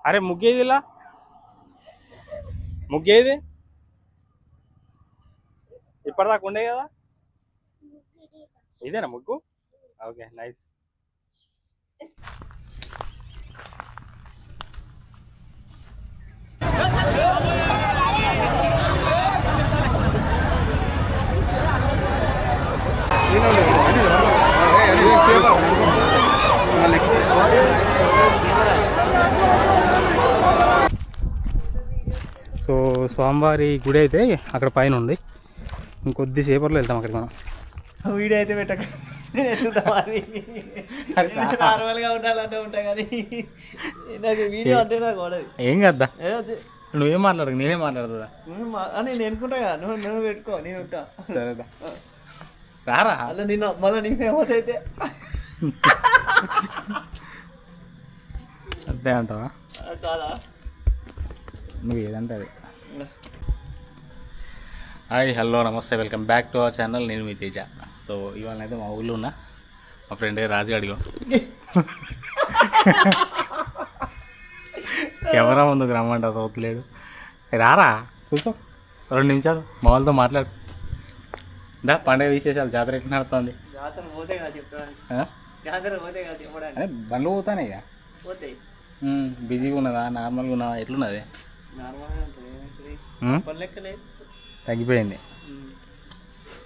అరే ముగ్గేది ఇలా ముగ్గేది ఇప్పటిదాకా ఉండే కదా ఇదేనా ముగ్గు ఓకే నైస్ సో స్వామివారి గుడి అయితే అక్కడ పైన ఉంది ఇంకొద్దిసేపట్లో వెళ్తాం అక్కడికి మనం వీడియో అయితే పెట్టక నార్మల్గా ఉండాలంటే ఉంటా కానీ నాకు వీడియో అంటే నాకు పడదు ఏం కదా నువ్వేం మాట్లాడదు నేనే మాట్లాడుతుందా అని నేను అనుకుంటా కదా నువ్వు పెట్టుకో నేను ఉంటా సరేదా రారా అలా నిన్న మళ్ళీ నీకు ఫేమస్ అయితే అంతే అంటావా కాదా నువ్వు ఏదంటే అది హాయ్ హలో నమస్తే welcome back to our channel నేను మీ తేజ సో ఇవాళ అయితే మా ఊళ్ళో ఉన్నా మా ఫ్రెండ్ రాజుగాడిలో కెమెరా ముందుకు రమ్మంట చదువుతలేడు రారా కూర్చో 2 నిమిషాలు మా వాళ్ళతో మాట్లాడు దా పండుగ విశేషాలు జాతర ఎట్లా నడుస్తుంది జాతర పోతే కదా చెప్తాను జాతర పోతే కదా చెప్పడానికి అదే బండ్లు పోతానే ఇక పోతాయి బిజీగా ఉన్నదా నార్మల్గా ఉన్నదా ఎట్లున్నది నార్మల్గా ఉంటుంది పల్లెక్కలేదు తగ్గిపోయింది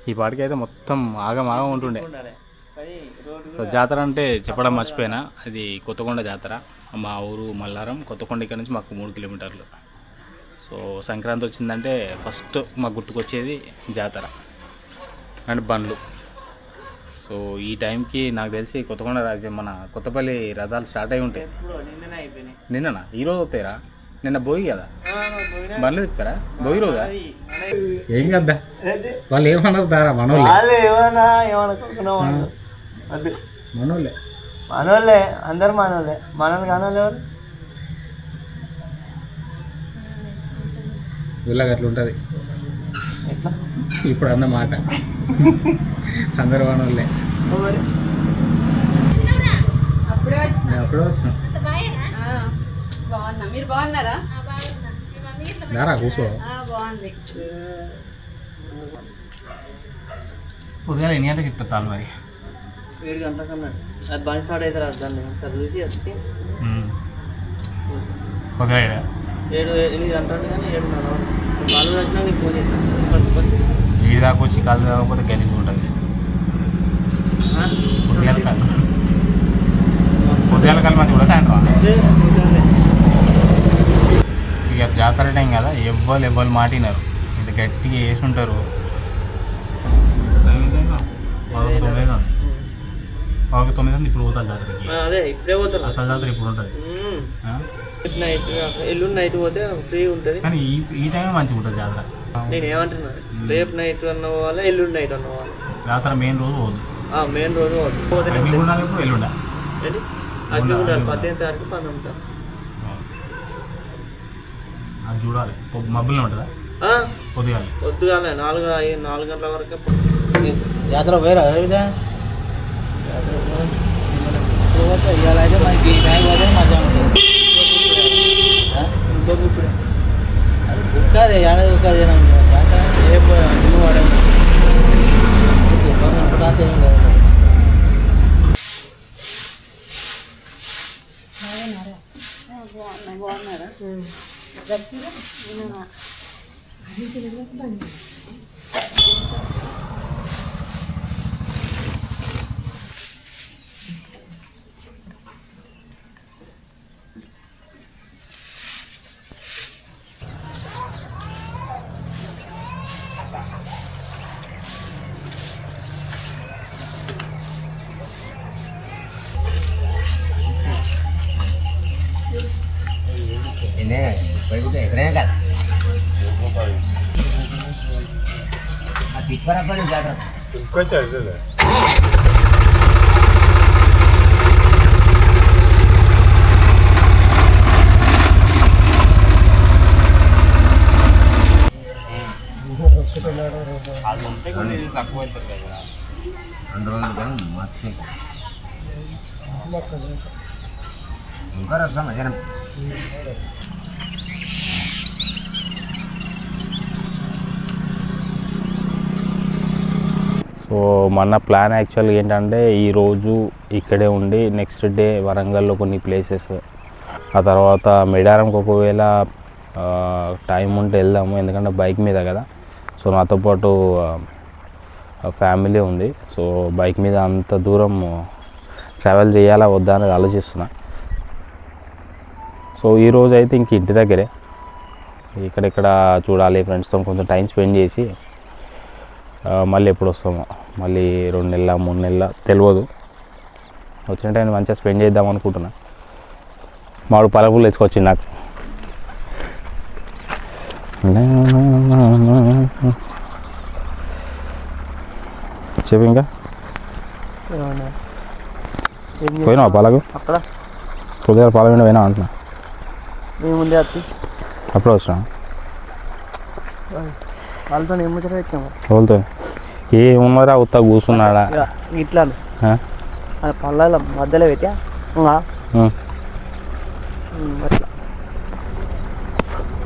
ఈ పాటికి అయితే మొత్తం ఆగం ఉంటుండే సో జాతర అంటే చెప్పడం మర్చిపోయినా అది కొత్తకొండ జాతర మా ఊరు మల్లారం కొత్తకొండ ఇక్కడ నుంచి మాకు 3 కిలోమీటర్లు సో సంక్రాంతి వచ్చిందంటే ఫస్ట్ మాకు గుర్తుకొచ్చేది జాతర అండ్ బండ్లు సో ఈ టైంకి నాకు తెలిసి కొత్తకొండ రాజ్యం మన కొత్తపల్లి రథాలు స్టార్ట్ అయి ఉంటాయి నిన్ననా ఈరోజు వస్తాయిరా నిన్న భోగి కదా బండ్లు తిప్పుతారా భోగి రోజా ఏం కదా వాళ్ళు ఏమన్నారు తారా మనోళ్ళే మనోళ్ళే అందరు మనోళ్ళే మనోళ్ళు కానోళ్ళు ఎవరు వీళ్ళకి అట్లా ఉంటుంది ఇప్పుడు అన్న మాట అందరు మనోళ్ళే అప్పుడే వచ్చినాం బాగున్నా మీరు బాగున్నారా దారా కూర్చో బాగుంది ఉదయం ఎన్ని గంటలకు ఇస్తారు మరి 7 గంటలకు అన్నాడు అది బండి స్టార్ట్ అవుతారు దాన్ని ఒకసారి చూసి వచ్చి ఉదయం 8 గంటలు కానీ 7:30 కాలు వచ్చినా నీకు ఫోన్ చేస్తాను 7 దాకా వచ్చి కాలు కాకపోతే గెలిచి ఉంటుంది ఉదయాల కాలు మంది కూడా సాయంత్రం ఇక జాతర టైం కదా ఎవ్వరు మాటినారు ఇది గట్టిగా వేసి ఉంటారు 9 ఇప్పుడు పోతారు జాతరకి అదే ఇప్పుడే పోతారు అసలు జాతర ఇప్పుడు ఉంటుంది నైట్ ఎల్లుండి నైట్ పోతే ఫ్రీ ఉంటుంది కానీ ఈ టైం మంచిగా ఉంటుంది జాతర నేను ఏమంటున్నా రేపు నైట్ అన్న పోవాలి ఎల్లుండి నైట్ అన్న పోవాలి జాతర మెయిన్ రోజు పోదు మెయిన్ రోజు పోతే ఇప్పుడు ఎల్లుండా ఏంటి అగ్ని ఉండాలి 18వ తారీఖు 19వ తారీఖు అది చూడాలి మబ్బులనే ఉంటుందా పొద్దుగాలే 4 గంటల వరకు జాతర వేరే ఇవాళ అయితే మనకి టైం పోతే మధ్యాహ్నం ఇప్పుడే అది బుక్కది ఏడాది బుక్కది రేపు ఇల్లు వాడాము బాగున్నారా ఎక్కడైనా కదా తిప్పరపడి జాగ్రత్త అది ఉంటే కొన్ని తక్కువ అవుతుంది కదా 2 రోజులు కానీ మొత్తం ఇంకా రసం జనం సో మన ప్లాన్ యాక్చువల్గా ఏంటంటే ఈరోజు ఇక్కడే ఉండి నెక్స్ట్ డే వరంగల్లో కొన్ని ప్లేసెస్, ఆ తర్వాత మేడారంకి ఒకవేళ టైం ఉంటే వెళ్దాము, ఎందుకంటే బైక్ మీద కదా. సో నాతో పాటు ఫ్యామిలీ ఉంది. సో బైక్ మీద అంత దూరం ట్రావెల్ చేయాలా వద్దా అనేది ఆలోచిస్తున్నా. సో ఈరోజు అయితే ఇంక ఇంటి దగ్గరే ఇక్కడెక్కడ చూడాలి, ఫ్రెండ్స్తో కొంచెం టైం స్పెండ్ చేసి మళ్ళీ ఎప్పుడు వస్తామో, మళ్ళీ 2 నెలల 3 నెలల తెలియదు. వచ్చిన టైం మంచిగా స్పెండ్ చేద్దాం అనుకుంటున్నా. మాడు పలపులు తెచ్చుకొచ్చింది నాకు. చెప్పు ఇంకా పోయినావా పాలకు? అక్కడ పొద్దుగా పాల మీద పోయినా అంటున్నా. మేము ముందే వచ్చి అప్పుడే వచ్చినా వాళ్ళతో ఏం ముచ్చట పెట్టాము. వాళ్ళతో ఏమున్నారా ఉత్తా కూర్చున్నాడా? ఇట్లా పళ్ళ మధ్యలో పెట్టా అట్లా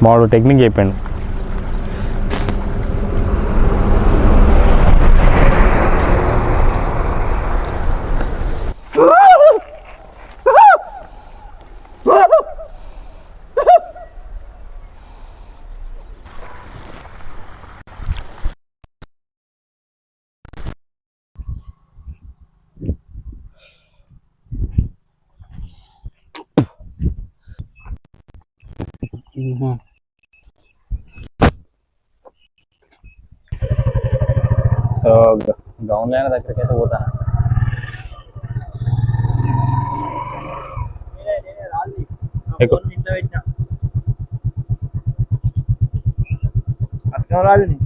మాడు టెక్నిక్ చెప్పాడు. సో గ్రౌండ్ లైన్ దగ్గరికి అయితే పోతాను. ఇంట్లో పెట్టినా అక్కడ రాజుని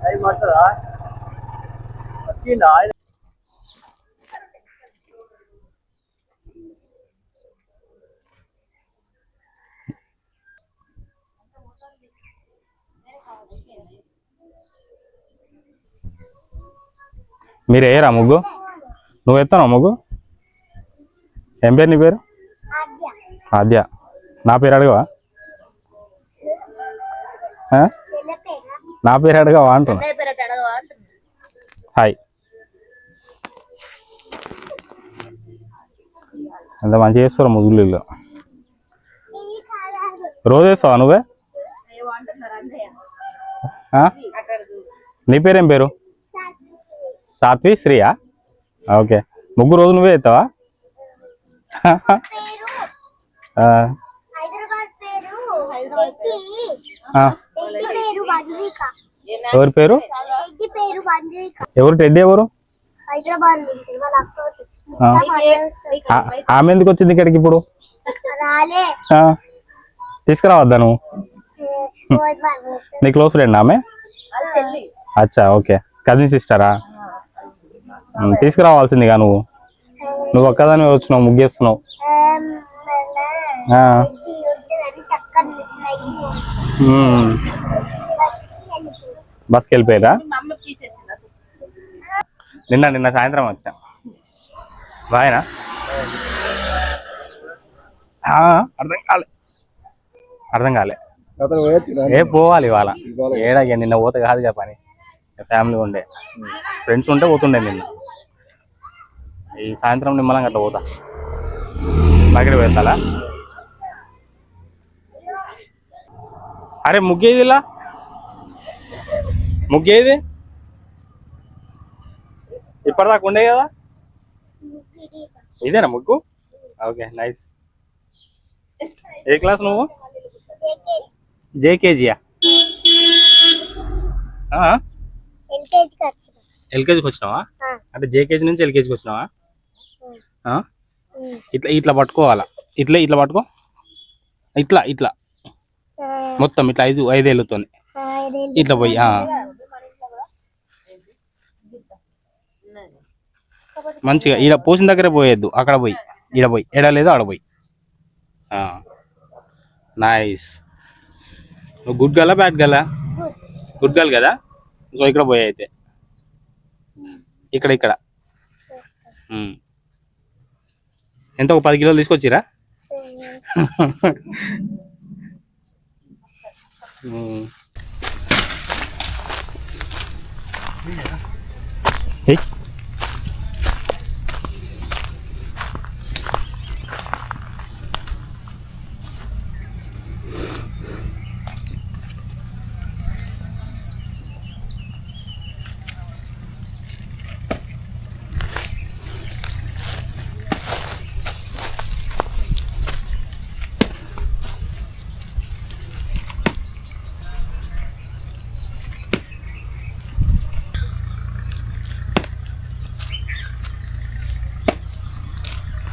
అవి పడుతుందా వచ్చిందా? మీరు వేయరా ముగ్గు? నువ్వు ఎత్తాను ముగ్గు? ఏం పేరు నీ పేరు? ఆద్య. నా పేరు అడగవా? నా పేరు అడగవా అంటున్నా. హాయ్. ఎంత మంచిగా చేస్తారా ముగ్గులు ఇల్లు? రోజు వేస్తావా నువ్వే? నీ పేరేం పేరు? సాత్వి శ్రీయా? ఓకే. ముగ్గు రోజు నువ్వే ఎత్తావా? ఎవరి పేరు? ఎవరు టెడ్డీ? ఎవరు? ఆమె ఎందుకు వచ్చింది ఇక్కడికి ఇప్పుడు? తీసుకురావద్దా నువ్వు? నీ క్లోజ్ ఫ్రెండ్ ఆమె? అచ్చా, ఓకే. కజిన్ సిస్టరా? తీసుకురావాల్సిందిగా నువ్వు ఒక్కదాని వచ్చినావు, ముగ్గేస్తున్నావు. బస్కి వెళ్ళిపోయారా? నిన్న సాయంత్రం వచ్చా. బాయనా? అర్థం కాలే. ఏ పోవాలి ఇవాళ ఏడాకి? నిన్న పోతే కాదుగా పని, ఫ్యామిలీ ఉండే, ఫ్రెండ్స్ ఉంటే పోతుండే. నిన్న ఈ సాయంత్రం నిమ్మలంగా అట్లా పోతా. దగ్గర వెళ్తాలా? అరే ముగ్గేది ఇలా? ముగ్గేది ఇప్పటిదాకా ఉండే కదా? ఇదేనా ముగ్గు? Okay, nice. ఏ క్లాస్ నువ్వు? జేకేజీయా? ఎల్కేజీకి వచ్చినావా? అంటే జేకేజీ నుంచి ఎల్కేజీకి వచ్చినావా? ఇట్లా పట్టుకోవాలా? ఇట్లా పట్టుకో. ఇట్లా మొత్తం ఇట్లా 5 ఏళ్ళతో ఇట్లా పోయి మంచిగా ఈడ పోసిన దగ్గరే పోయేద్దు. అక్కడ పోయి ఈడ పోయి ఎడలేదో ఆడ పోయి. నైస్. నువ్వు గుడ్ గర్లా బ్యాడ్ గర్లా? గుడ్ గర్ల్ కదా. సో ఇక్కడ పోయి అయితే ఇక్కడ ఇక్కడ ఎంత ఒక 10 కిలోలు తీసుకొచ్చిరా?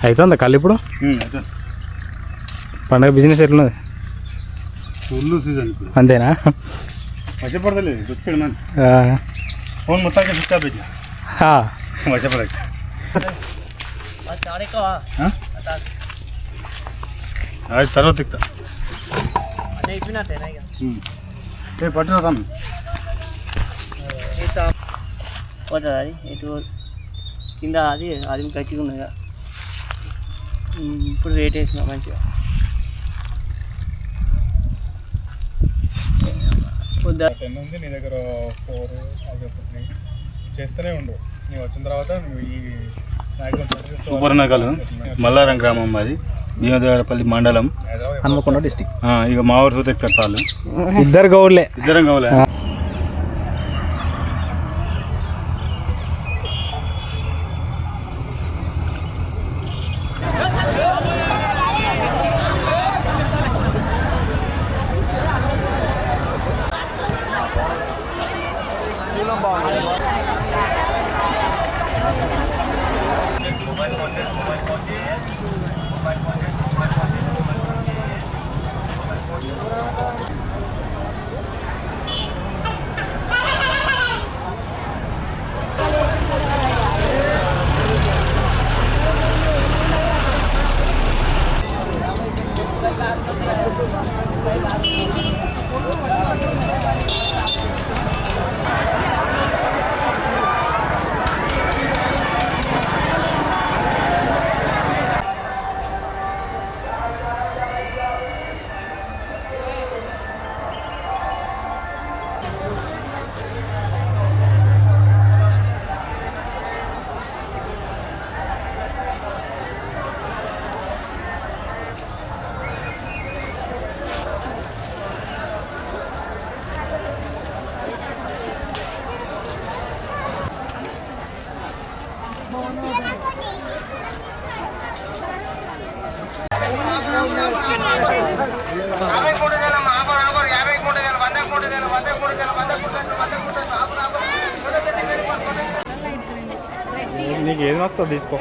అవుతుందా కళ్ళు ఇప్పుడు? పండగ బిజినెస్ ఎట్లున్నది? ఫుల్ సీజన్ ఇప్పుడు అంతేనా? వర్షపడతలేదు వచ్చాడు మన ఫోన్ మొత్తానికి స్విచ్ ఆఫ్ పెట్టిన వర్షపడక అది తర్వాత ఎక్కుతా పట్టిన రాను పోతుంది అది ఎటు కింద అది అది గట్టిగా ఉన్నది కదా. ఇప్పుడు రేట్ వేసిన మంచిగా టెన్ ఉంది నీ దగ్గర 4 చేస్తూనే ఉండు. నువ్వు వచ్చిన తర్వాత నువ్వు ఈ సుపర్ణకలు మల్లారం గ్రామం మాది, భీమదేవరపల్లి మండలం, హన్మకొండ డిస్టిక్. ఇక మా ఊరు చూస్తే ఎక్కుతారు ఇద్దరు గౌడ్లే. ఇద్దరం కావాలి. నీకు ఏది వస్తుంది తీసుకో.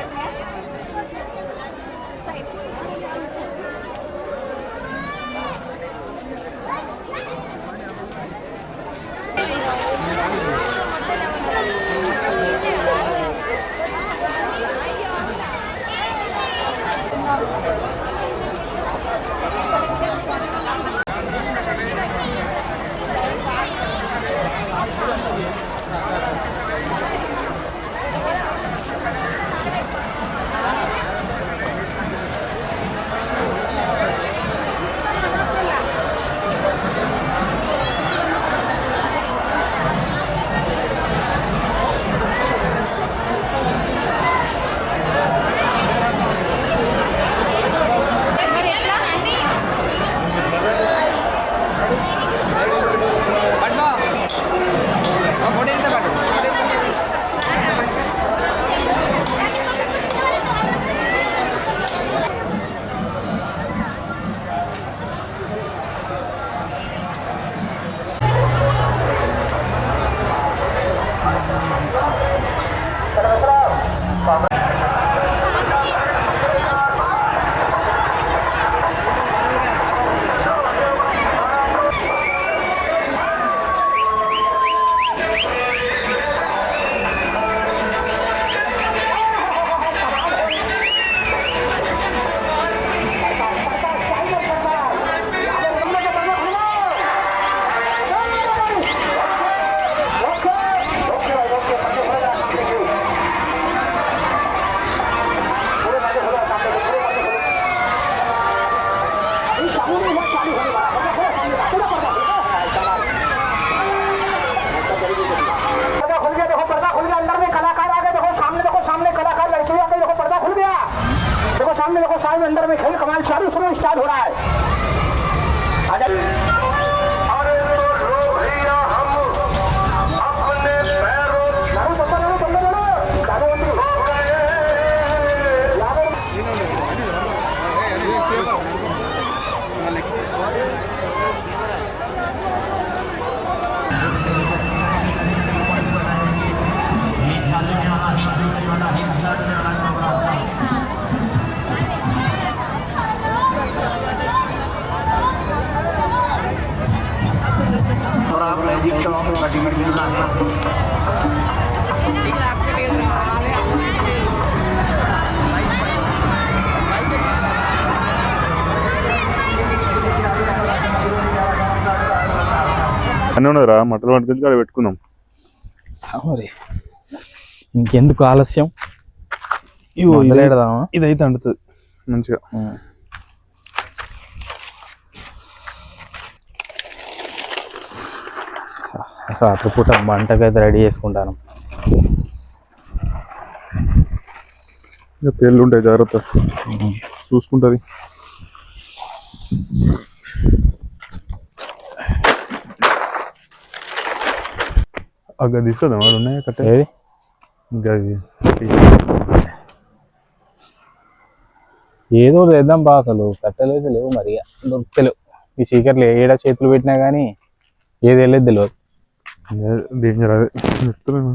అన్నీ ఉన్నదిరా మటన్ పట్టుకొచ్చి అక్కడ పెట్టుకుందాం. మరి ఇంకెందుకు ఆలస్యం, ఇదైతే అంటుతుంది మంచిగా. రాత్రిపూట మంటకైతే రెడీ చేసుకుంటాను. తేళ్ళు ఉంటాయి, జాగ్రత్త చూసుకుంటుంది. అక్కడ తీసుకుందాం, వాడు ఉన్నాయా కట్టే ఏదో చేద్దాం బా. అసలు కట్టెలు అయితే లేవు, మరి దొరుకుతలేవు. ఈ చీకట్లు ఏడా చేతులు పెట్టినా కానీ ఏది వెళ్ళేది తెలియదు. డేంజర్ అదే చెప్తున్నాను.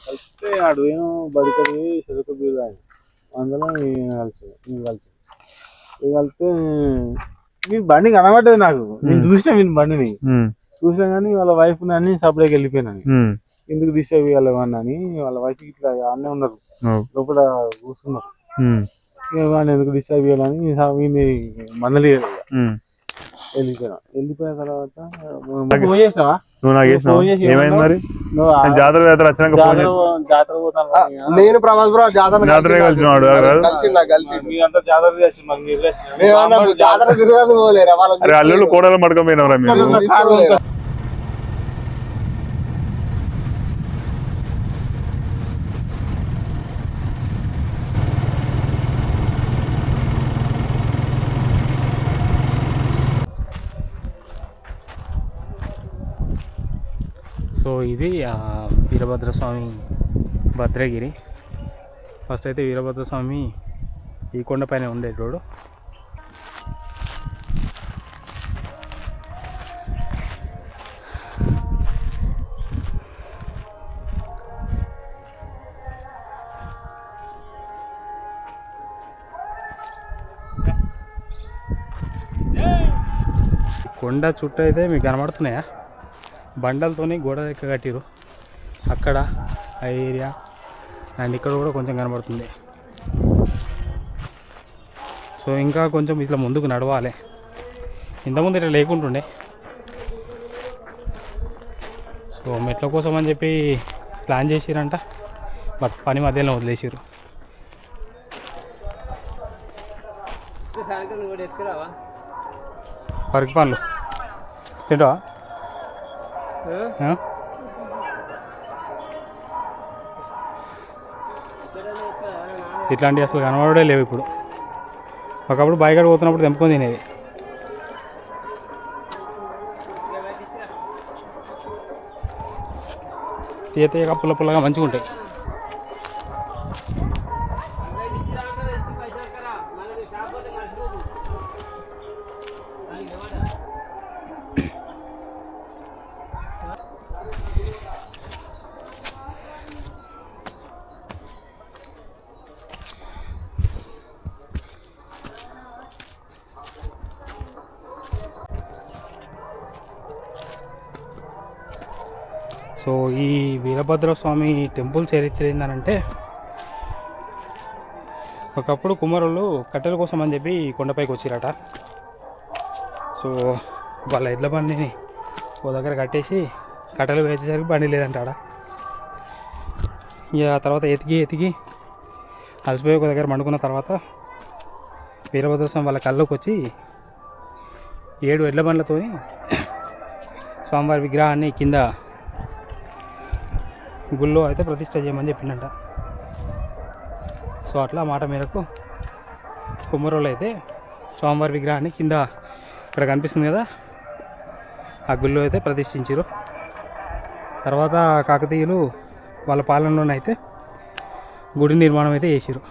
కలిస్తే ఆడు ఏమో బడికది చెరుకు బీరు అందులో కలిసి కలిస్తే మీరు బండి కనబడ్డది నాకు. నేను చూసినా మీ బండిని చూసినా కానీ వాళ్ళ వైఫ్ అన్ని సప్లైకి వెళ్ళిపోయినాను. ఎందుకు డిస్టర్బ్ వెళ్ళమని వాళ్ళ వైఫ్ ఇట్లా అన్నీ ఉన్నారు, లోపల కూర్చున్నారు. వాడిని ఎందుకు డిస్టర్బ్ చేయాలని మనలి వెళ్ళిపోయినా. వెళ్ళిపోయిన తర్వాత ఫోన్ చేసినావా? జాతర జాతర పోతాను నేను ప్రభాస్ బ్రో జాతర కలిసినాడు. జాతర తిరగదు పోలేరా అరే అల్లుళ్ళు కోడలు పడుకోపోయినవరా మీరు? సో ఇది వీరభద్రస్వామి భద్రగిరి. ఫస్ట్ అయితే వీరభద్రస్వామి ఈ కొండపైన ఉండే రోడ్డు. కొండ చుట్టూ అయితే మీకు కనబడుతున్నాయా, బండలతోని గోడ లెక్క కట్టిరు. అక్కడ ఆ ఏరియా అండ్ ఇక్కడ కూడా కొంచెం కనబడుతుంది. సో ఇంకా కొంచెం ఇట్లా ముందుకు నడవాలి. ఇంతకుముందు ఇట్లా లేకుంటుండే. సో మెట్ల కోసం అని చెప్పి ప్లాన్ చేసిరంట, బట్ పని మధ్యలో వదిలేసారు. పరికి పనులు తింటావా? ఇట్లాంటివి అసలు కనబడే లేవు ఇప్పుడు. ఒకప్పుడు బాయికాడ పోతున్నప్పుడు తెంపుకొని తినేది. తీయగా పుల్ల పుల్లగా మంచిగా ఉంటాయి. సో ఈ వీరభద్రస్వామి టెంపుల్ చరిత్ర ఏంటంటే, ఒకప్పుడు కుమారులు కట్టెల కోసం అని చెప్పి కొండపైకి వచ్చిరట. సో వాళ్ళ ఎడ్ల బండిని ఓ దగ్గర కట్టేసి కట్టెలు వేసేసరికి బండి లేదంటాడ. ఇక తర్వాత ఎతికి అలసిపోయి ఒక దగ్గర మండుకున్న తర్వాత వీరభద్రస్వామి వాళ్ళ కళ్ళలోకి వచ్చి 7 ఎడ్ల బండ్లతో స్వామివారి విగ్రహాన్ని కింద గుళ్ళో అయితే ప్రతిష్ట చేయమని చెప్పిండంట. సో అట్లా మాట మేరకు కుమ్మరోళ్ళు అయితే స్వామివారి విగ్రహాన్ని కింద ఇక్కడ కనిపిస్తుంది కదా ఆ గుళ్ళో అయితే ప్రతిష్ఠించారు. తర్వాత కాకతీయులు వాళ్ళ పాలనలోనైతే గుడి నిర్మాణం అయితే చేసారు.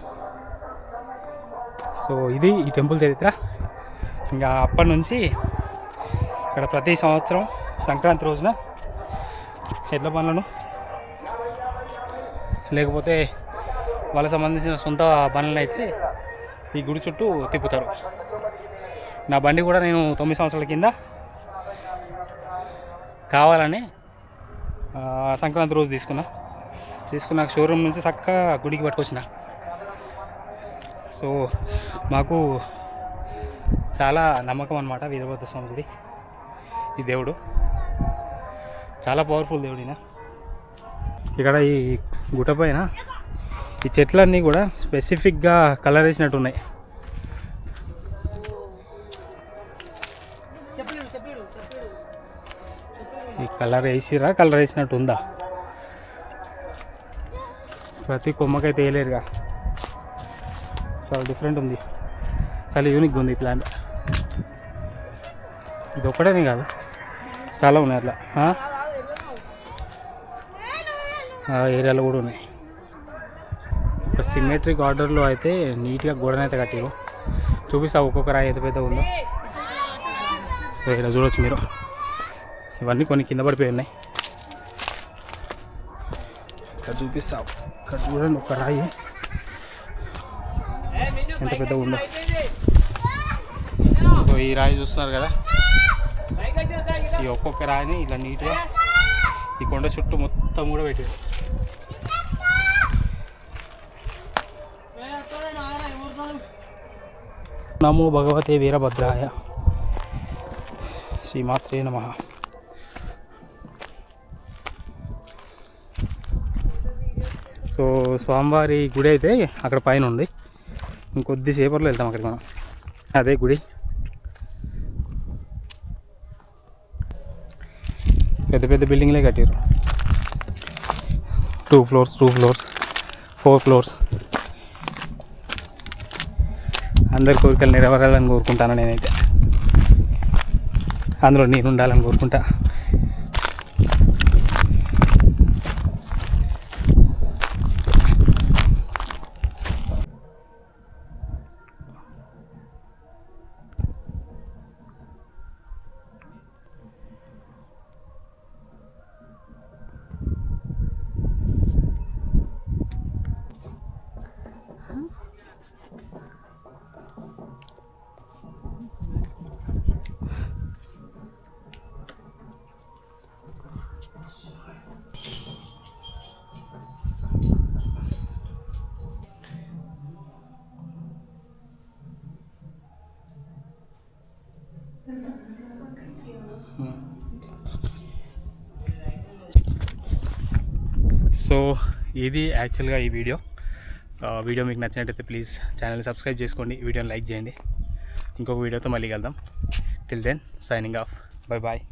సో ఇది ఈ టెంపుల్ చరిత్ర. ఇంకా అప్పటి నుంచి ఇక్కడ ప్రతి సంవత్సరం సంక్రాంతి రోజున ఎడ్ల బండ్లను లేకపోతే వాళ్ళకి సంబంధించిన సొంత బండ్లను అయితే ఈ గుడి చుట్టూ తిప్పుతారు. నా బండి కూడా నేను 9 సంవత్సరాల కింద కావాలని సంక్రాంతి రోజు తీసుకున్నాక షోరూమ్ నుంచి చక్కగా గుడికి పట్టుకొచ్చిన. సో మాకు చాలా నమ్మకం అన్నమాట వీరభద్ర స్వామి గుడి. ఈ దేవుడు చాలా పవర్ఫుల్ దేవుడినా. ఇక్కడ ఈ గుట్ట పైన ఈ చెట్లన్నీ కూడా స్పెసిఫిక్గా కలర్ వేసినట్టు ఉన్నాయి. ఈ కలర్ వేసినట్టు ఉందా? ప్రతి కొమ్మకైతే వేయలేరుగా, చాలా డిఫరెంట్ ఉంది, చాలా యూనిక్గా ఉంది ఈ ప్లాంట్. ఇది ఒక్కటేనే కాదు, చాలా ఉన్నాయి అట్లా. ఏరియాలో కూడా ఉన్నాయి. ఒక సిమెట్రిక్ ఆర్డర్లో అయితే నీట్గా గోడనైతే కట్టారు. చూపిస్తా ఒక్కొక్క రాయి ఎంత పెద్ద ఉందో. సో ఇక్కడ చూడవచ్చు మీరు, ఇవన్నీ కొన్ని కింద పడిపోయి ఉన్నాయి. ఇక్కడ చూపిస్తా, ఇక్కడ చూడండి ఒక రాయి ఎంత పెద్ద ఉందో. సో ఈ రాయి చూస్తున్నారు కదా, ఈ ఒక్కొక్క రాయిని ఇట్లా నీట్గా ఈ కొండ చుట్టూ మొత్తం కూడా పెట్టారు. నమో భగవతే వీరభద్రాయ, శ్రీమాత్రే నమః. సో స్వామివారి గుడి అయితే అక్కడ పైన ఉంది. ఇంకొద్దిసేపట్లో వెళ్తాం అక్కడికి మనం. అదే గుడి. పెద్ద పెద్ద బిల్డింగ్లే కట్టారు. 2 floors 4 floors. అందరి కోరికలు నెరవేరాలని కోరుకుంటాను నేనైతే. అందులో నేను ఉండాలని కోరుకుంటా. సో ఇది యాక్చువల్గా ఈ వీడియో మీకు నచ్చినట్టయితే ప్లీజ్ ఛానల్ని సబ్స్క్రైబ్ చేసుకోండి, వీడియోని లైక్ చేయండి. ఇంకొక వీడియోతో మళ్ళీ కలుద్దాం. Till then signing off. Bye bye.